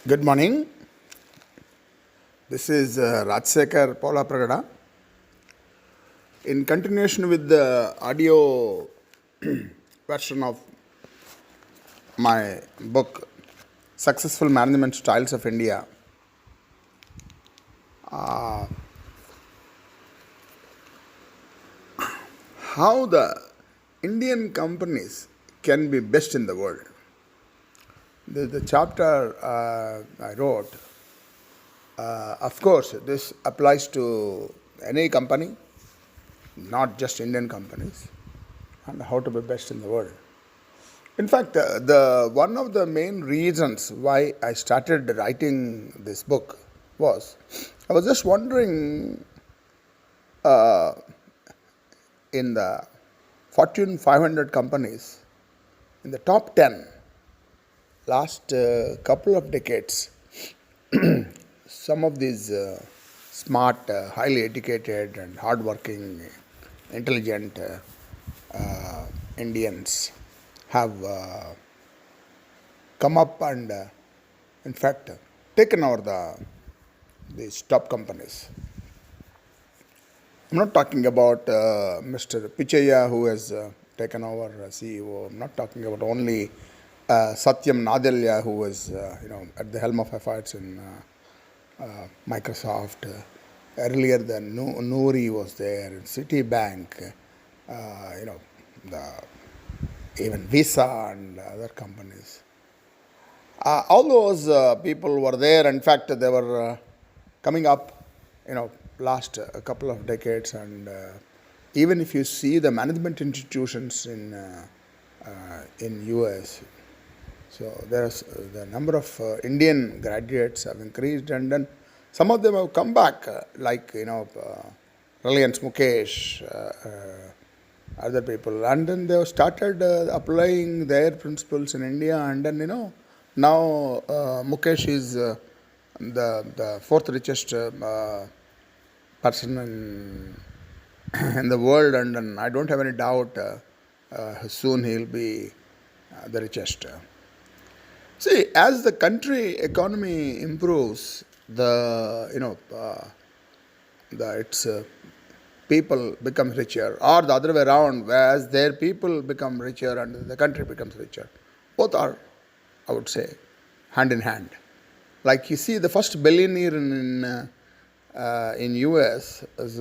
Good morning. This is Rajsekar Polapragada. In continuation with the audio version of my book, Successful Management Styles of India, how the Indian companies can be best in the world. The chapter I wrote, of course, this applies to any company, not just Indian companies, and how to be best in the world. In fact, the one of the main reasons why I started writing this book was I was just wondering, in the Fortune 500 companies, in the top 10, last couple of decades, some of these smart, highly educated, and hardworking, intelligent Indians have come up and, in fact, taken over these top companies. I'm not talking about Mr. Pichaya, who has taken over CEO. I'm not talking about only Satyam Nadella, who was at the helm of affairs in Microsoft. Earlier, the Nouri was there, Citibank, even Visa and other companies. All those people were there. In fact, they were coming up, last a couple of decades. And even if you see the management institutions in US, so there's the number of Indian graduates have increased, and then some of them have come back, like Reliance Mukesh, other people, and then they have started applying their principles in India, and then now Mukesh is the fourth richest person in the world, and then I don't have any doubt soon he'll be the richest. See, as the country economy improves, its people become richer, or the other way around, whereas their people become richer and the country becomes richer. Both are, I would say, hand in hand. Like you see, the first billionaire in US was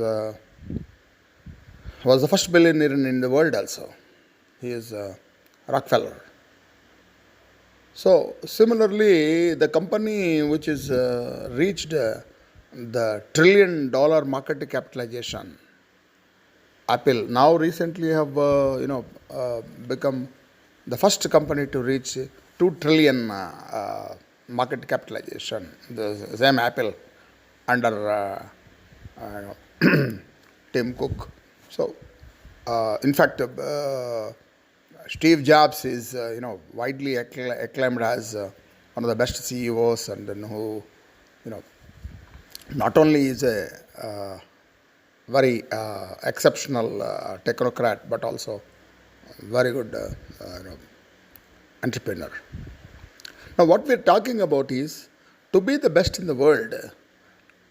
the first billionaire in the world also. He is Rockefeller. So similarly, the company which is reached the $1 trillion market capitalization, Apple, now recently have become the first company to reach 2 trillion market capitalization. The same Apple under Tim Cook. So, in fact, Steve Jobs is widely acclaimed as one of the best CEOs, and then who not only is a very exceptional technocrat, but also very good entrepreneur. Now, what we're talking about is to be the best in the world,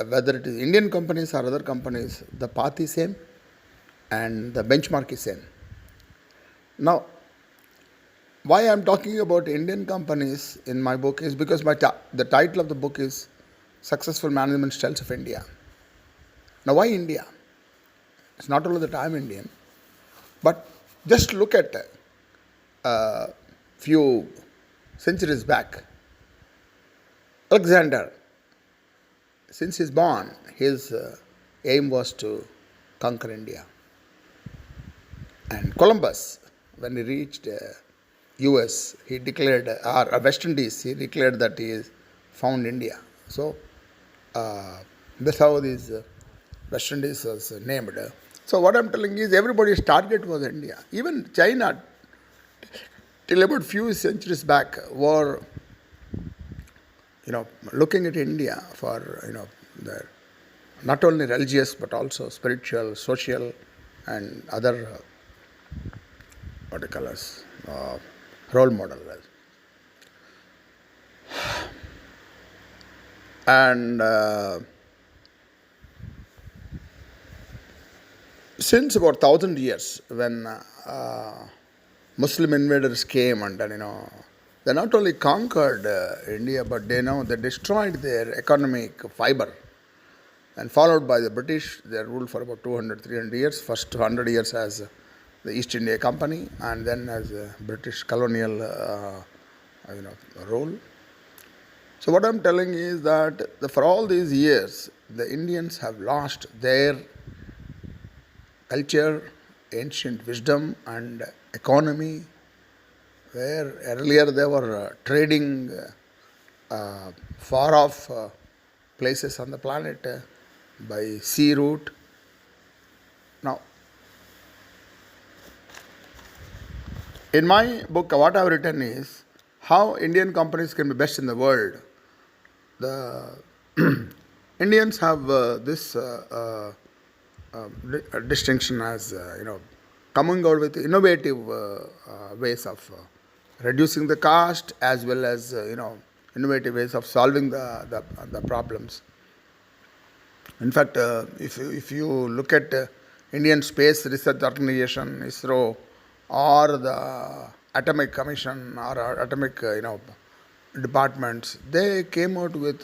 whether it is Indian companies or other companies, the path is same and the benchmark is same. Now, why I'm talking about Indian companies in my book is because the title of the book is Successful Management Styles of India. Now, why India? It's not only that I'm Indian, but just look at a few centuries back. Alexander, since he's born, his aim was to conquer India. And Columbus, when he reached US, he declared, or West Indies, he declared that he found India. So that's how this West Indies was named. So what I'm telling is everybody's target was India. Even China, till about few centuries back, were looking at India for their not only religious but also spiritual, social, and other role model. And since about 1,000 years, when Muslim invaders came and they not only conquered India, but they destroyed their economic fiber. And followed by the British, they ruled for about 200, 300 years. First 100 years as the East India Company, and then as a British colonial rule. So what I'm telling is that for all these years, the Indians have lost their culture, ancient wisdom, and economy, where earlier they were trading far off places on the planet by sea route. Now, in my book, what I've written is how Indian companies can be best in the world. The Indians have this distinction as coming out with innovative ways of reducing the cost, as well as innovative ways of solving the problems. In fact, if you look at Indian Space Research Organization, ISRO, or the Atomic Commission or Atomic departments, they came out with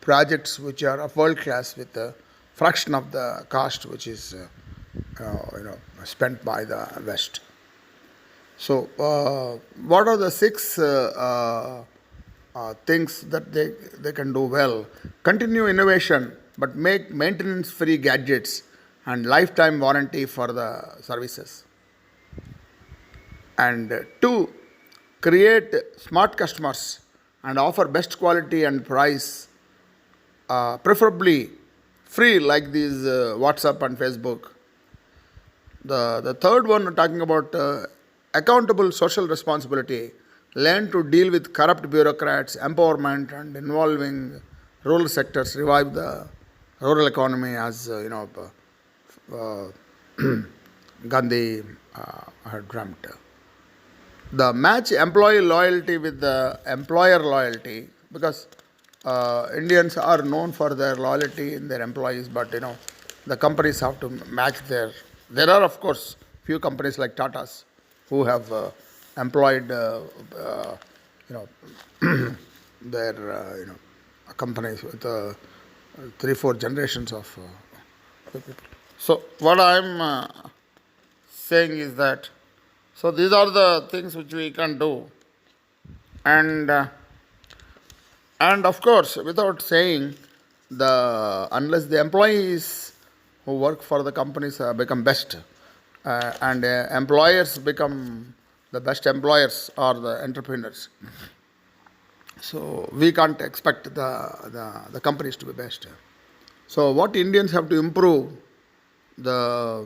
projects which are of world class with a fraction of the cost which is spent by the West. So, what are the 6 things that they can do well? Continue innovation, but make maintenance-free gadgets and lifetime warranty for the services. And 2, create smart customers and offer best quality and price, preferably free, like these WhatsApp and Facebook. The third one, talking about accountable social responsibility, learn to deal with corrupt bureaucrats, empowerment, and involving rural sectors, revive the rural economy as Gandhi had dreamt. The match employee loyalty with the employer loyalty, because Indians are known for their loyalty in their employees, but the companies have to match their. There are, of course, few companies like Tata's who have employed their companies with 3-4 generations of people. So what I'm saying is that, so these are the things which we can do, and of course, without saying, unless the employees who work for the companies become best, and employers become the best employers or the entrepreneurs, so we can't expect the companies to be best. So what Indians have to improve, they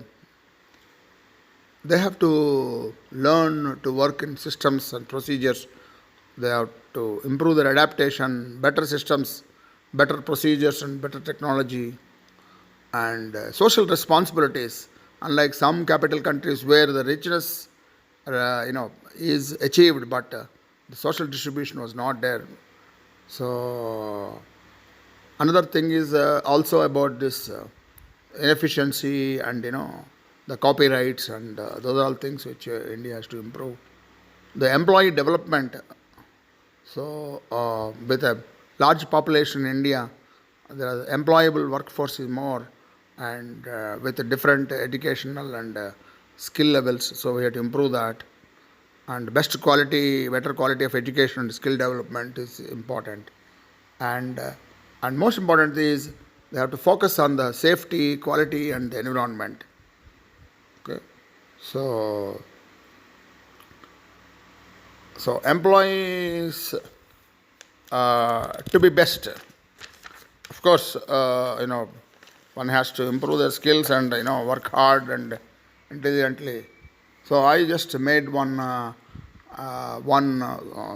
have to learn to work in systems and procedures. They have to improve their adaptation, better systems, better procedures, and better technology, and social responsibilities. Unlike some capital countries where the richness is achieved, but the social distribution was not there. So another thing is also about this inefficiency and the copyrights, and those are all things which India has to improve. The employee development. So with a large population in India, the employable workforce is more, and with different educational and skill levels. So we have to improve that. And better quality of education and skill development is important. And most important is they have to focus on the safety, quality, and the environment. Okay, so employees to be best. Of course, one has to improve their skills and work hard and intelligently. So I just made one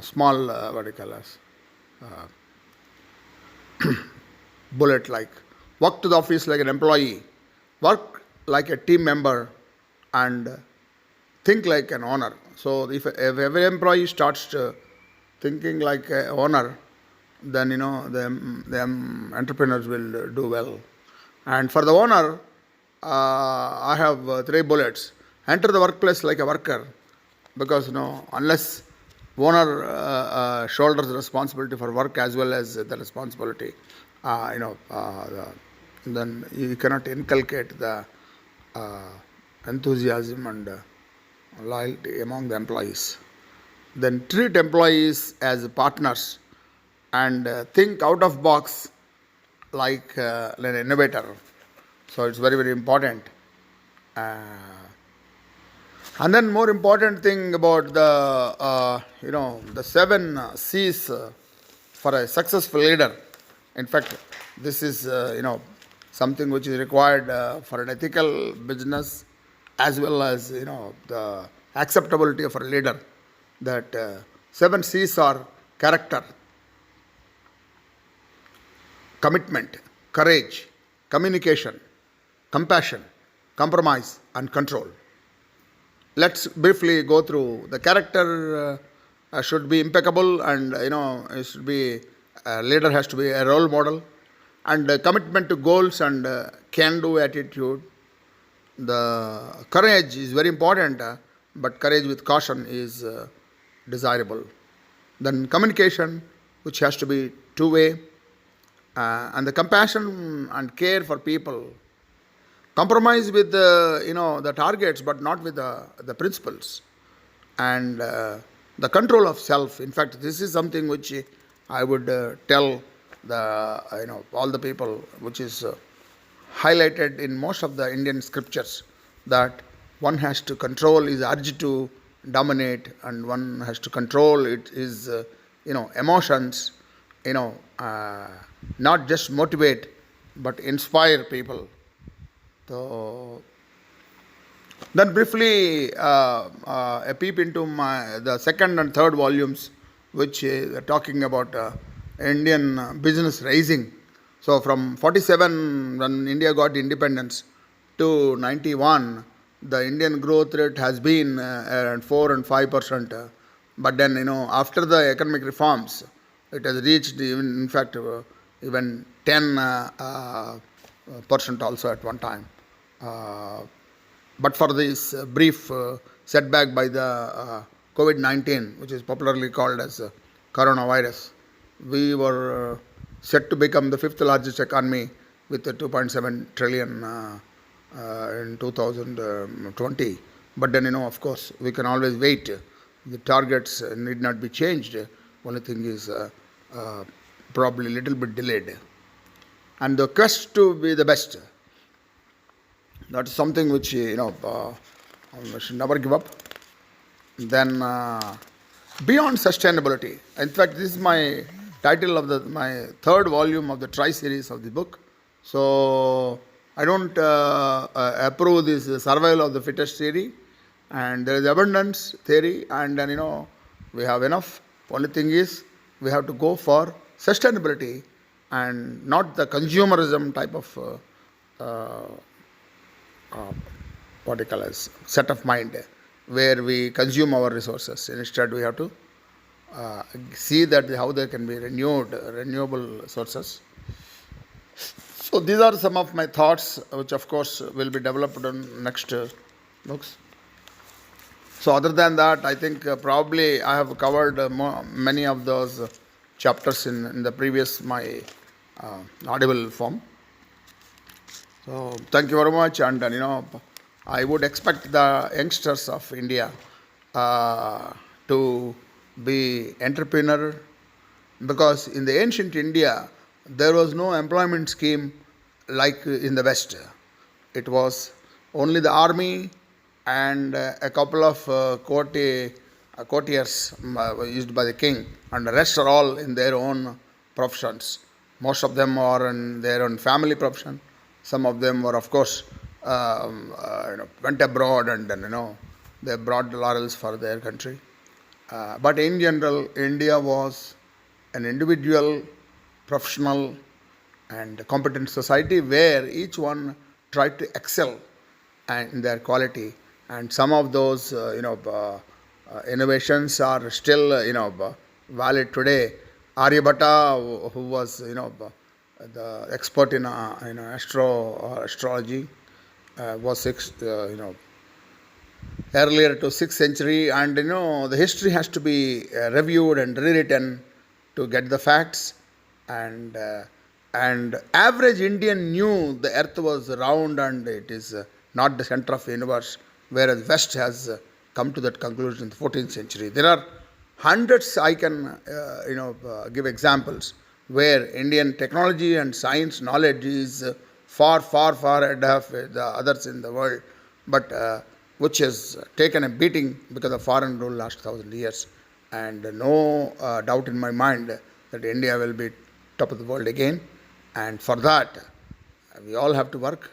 small what do you call as bullet, like work to the office like an employee, work like a team member, and think like an owner. So if every employee starts thinking like an owner, then the entrepreneurs will do well. And for the owner, I have three bullets. Enter the workplace like a worker, because unless owner shoulders the responsibility for work as well as the responsibility, then you cannot inculcate the uh, enthusiasm and loyalty among the employees. Then treat employees as partners and think out of box like an innovator. So it's very, very important. Uh, and then more important thing about the seven C's for a successful leader. In fact, this is something which is required for an ethical business as well as the acceptability of a leader. That seven C's are character, commitment, courage, communication, compassion, compromise, and control. Let's briefly go through. The character should be impeccable, and it should be a leader has to be a role model, and commitment to goals and can-do attitude. The courage is very important, but courage with caution is desirable. Then communication, which has to be two-way, and the compassion and care for people. Compromise with the targets, but not with the principles, and the control of self. In fact, this is something which I would tell the all the people, which is highlighted in most of the Indian scriptures, that one has to control his urge to dominate, and one has to control his emotions, not just motivate but inspire people. So then briefly a peep into the second and third volumes, which are talking about Indian business rising. So from 47, when India got independence, to 91, the Indian growth rate has been around 4 and 5%. But then after the economic reforms, it has reached even, in fact, even 10% also at one time. But for this brief setback by the COVID-19, which is popularly called as coronavirus, we were set to become the fifth largest economy with 2.7 trillion in 2020. But then, of course, we can always wait. The targets need not be changed. Only thing is probably a little bit delayed. And the quest to be the best, that's something which we should never give up. Then beyond sustainability. In fact, this is my title of my third volume of the tri-series of the book. So I don't approve this survival of the fittest theory, and there is abundance theory, and then we have enough. Only thing is we have to go for sustainability and not the consumerism type of what you call as set of mind, where we consume our resources. Instead, we have to see that how there can be renewable sources. So these are some of my thoughts, which of course will be developed in next books. So other than that, I think probably I have covered many of those chapters in the previous my audible form. So thank you very much, and I would expect the youngsters of India to be entrepreneur, because in the ancient India there was no employment scheme like in the West. It was only the army and a couple of courtiers used by the king, and the rest are all in their own professions. Most of them are in their own family profession. Some of them were, of course, went abroad, and then they brought laurels for their country. But in general, India was an individual, professional, and competent society where each one tried to excel in their quality. And some of those, innovations are still, valid today. Aryabhatta, who was the expert in astrology, was earlier to 6th century, and the history has to be reviewed and rewritten to get the facts. And average Indian knew the earth was round and it is not the center of the universe, whereas West has come to that conclusion in the 14th century. There are hundreds. I can give examples where Indian technology and science knowledge is far ahead of the others in the world, but which has taken a beating because of foreign rule last 1,000 years. And no doubt in my mind that India will be top of the world again. And for that, we all have to work,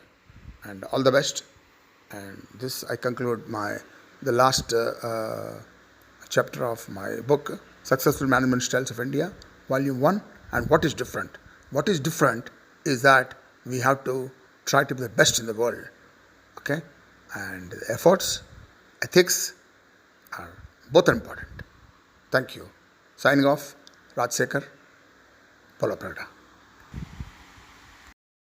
and all the best. And this I conclude the last chapter of my book, Successful Management Styles of India, Volume 1. And what is different? What is different is that we have to try to be the best in the world. Okay? And the efforts, ethics are both important. Thank you. Signing off, Rajsekhar, Polapragada.